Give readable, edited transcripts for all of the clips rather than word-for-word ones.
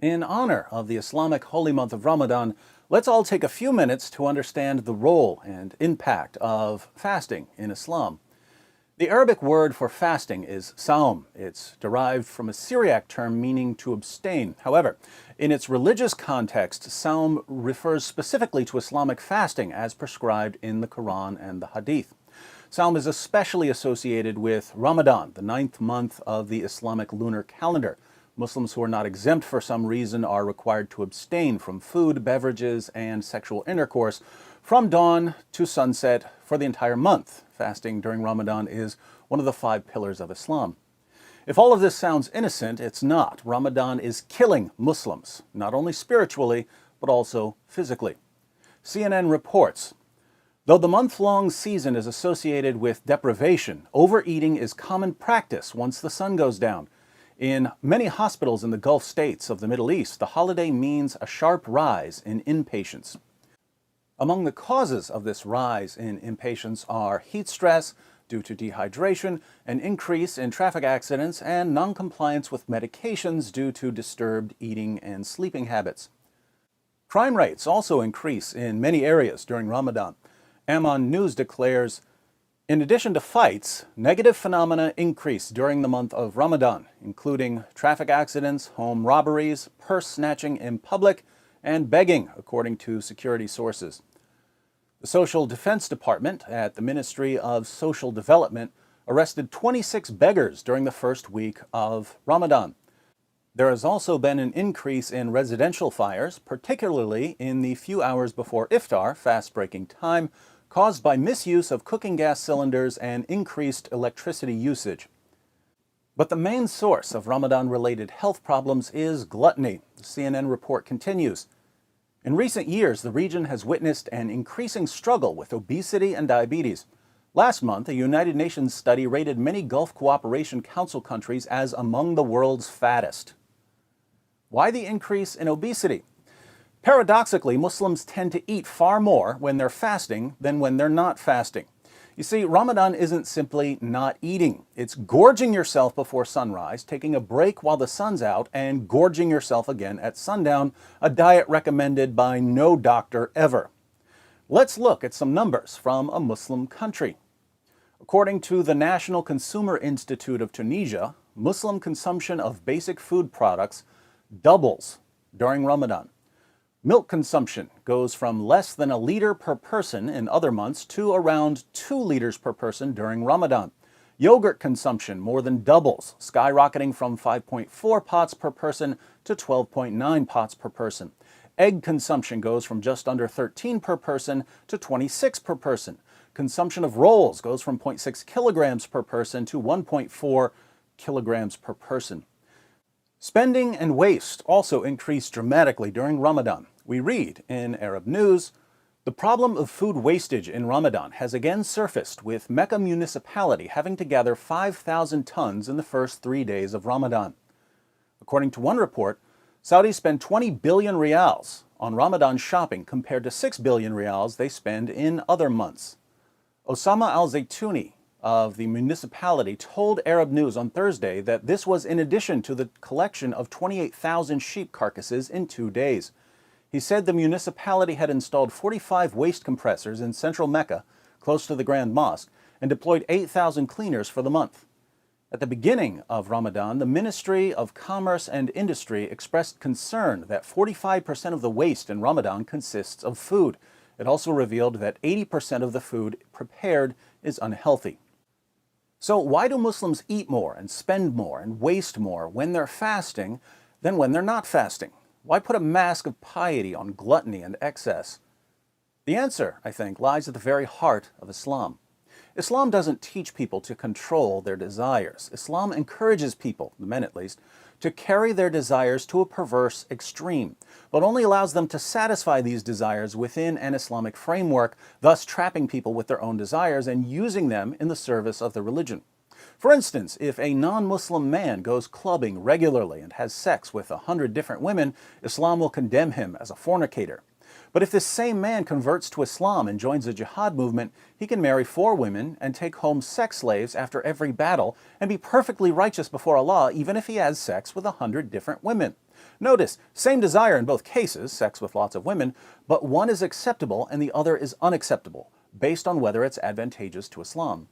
In honor of the Islamic holy month of Ramadan, let's all take a few minutes to understand the role and impact of fasting in Islam. The Arabic word for fasting is saum. It's derived from a Syriac term meaning to abstain. However, in its religious context, saum refers specifically to Islamic fasting as prescribed in the Quran and the Hadith. Saum is especially associated with Ramadan, the 9th month of the Islamic lunar calendar. Muslims who are not exempt for some reason are required to abstain from food, beverages, and sexual intercourse from dawn to sunset for the entire month. Fasting during Ramadan is one of the 5 pillars of Islam. If all of this sounds innocent, it's not. Ramadan is killing Muslims, not only spiritually, but also physically. CNN reports, though the month-long season is associated with deprivation, overeating is common practice once the sun goes down. In many hospitals in the Gulf states of the Middle East, the holiday means a sharp rise in inpatients. Among the causes of this rise in inpatients are heat stress due to dehydration, an increase in traffic accidents, and noncompliance with medications due to disturbed eating and sleeping habits. Crime rates also increase in many areas during Ramadan. Ammon News declares, in addition to fights, negative phenomena increase during the month of Ramadan, including traffic accidents, home robberies, purse snatching in public, and begging, according to security sources. The Social Defense Department at the Ministry of Social Development arrested 26 beggars during the first week of Ramadan. There has also been an increase in residential fires, particularly in the few hours before iftar, fast-breaking time, caused by misuse of cooking gas cylinders and increased electricity usage. But the main source of Ramadan-related health problems is gluttony. The CNN report continues. In recent years, the region has witnessed an increasing struggle with obesity and diabetes. Last month, a United Nations study rated many Gulf Cooperation Council countries as among the world's fattest. Why the increase in obesity? Paradoxically, Muslims tend to eat far more when they're fasting than when they're not fasting. You see, Ramadan isn't simply not eating. It's gorging yourself before sunrise, taking a break while the sun's out, and gorging yourself again at sundown, a diet recommended by no doctor ever. Let's look at some numbers from a Muslim country. According to the National Consumer Institute of Tunisia, Muslim consumption of basic food products doubles during Ramadan. Milk consumption goes from less than a liter per person in other months to around 2 liters per person during Ramadan. Yogurt consumption more than doubles, skyrocketing from 5.4 pots per person to 12.9 pots per person. Egg consumption goes from just under 13 per person to 26 per person. Consumption of rolls goes from 0.6 kilograms per person to 1.4 kilograms per person. Spending and waste also increase dramatically during Ramadan. We read in Arab News, the problem of food wastage in Ramadan has again surfaced, with Mecca municipality having to gather 5,000 tons in the first 3 days of Ramadan. According to one report, Saudis spend 20 billion rials on Ramadan shopping compared to 6 billion rials they spend in other months. Osama al-Zaytouni of the municipality told Arab News on Thursday that this was in addition to the collection of 28,000 sheep carcasses in 2 days. He said the municipality had installed 45 waste compressors in central Mecca, close to the Grand Mosque, and deployed 8,000 cleaners for the month. At the beginning of Ramadan, the Ministry of Commerce and Industry expressed concern that 45% of the waste in Ramadan consists of food. It also revealed that 80% of the food prepared is unhealthy. So why do Muslims eat more and spend more and waste more when they're fasting than when they're not fasting? Why put a mask of piety on gluttony and excess? The answer, I think, lies at the very heart of Islam. Islam doesn't teach people to control their desires. Islam encourages people, the men at least, to carry their desires to a perverse extreme, but only allows them to satisfy these desires within an Islamic framework, thus trapping people with their own desires and using them in the service of the religion. For instance, if a non-Muslim man goes clubbing regularly and has sex with 100 different women, Islam will condemn him as a fornicator. But if this same man converts to Islam and joins the jihad movement, he can marry 4 women and take home sex slaves after every battle and be perfectly righteous before Allah even if he has sex with 100 different women. Notice, same desire in both cases, sex with lots of women, but one is acceptable and the other is unacceptable, based on whether it's advantageous to Islam.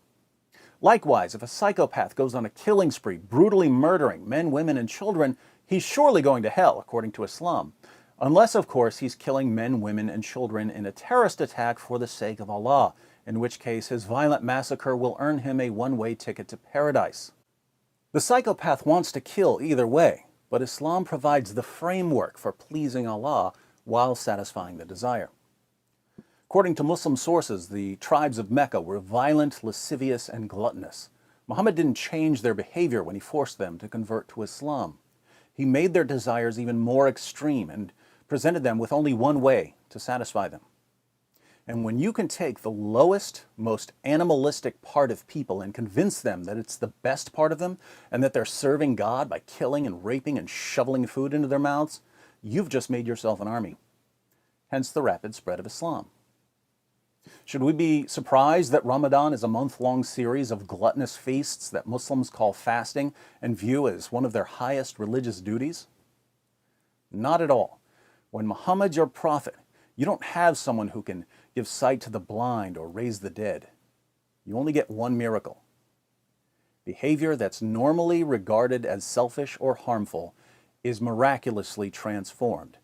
Likewise, if a psychopath goes on a killing spree, brutally murdering men, women, and children, he's surely going to hell, according to Islam. Unless, of course, he's killing men, women, and children in a terrorist attack for the sake of Allah, in which case his violent massacre will earn him a one-way ticket to paradise. The psychopath wants to kill either way, but Islam provides the framework for pleasing Allah while satisfying the desire. According to Muslim sources, the tribes of Mecca were violent, lascivious, and gluttonous. Muhammad didn't change their behavior when he forced them to convert to Islam. He made their desires even more extreme and presented them with only one way to satisfy them. And when you can take the lowest, most animalistic part of people and convince them that it's the best part of them and that they're serving God by killing and raping and shoveling food into their mouths, you've just made yourself an army. Hence the rapid spread of Islam. Should we be surprised that Ramadan is a month-long series of gluttonous feasts that Muslims call fasting and view as one of their highest religious duties? Not at all. When Muhammad's your prophet, you don't have someone who can give sight to the blind or raise the dead. You only get one miracle. Behavior that's normally regarded as selfish or harmful is miraculously transformed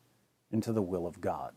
into the will of God.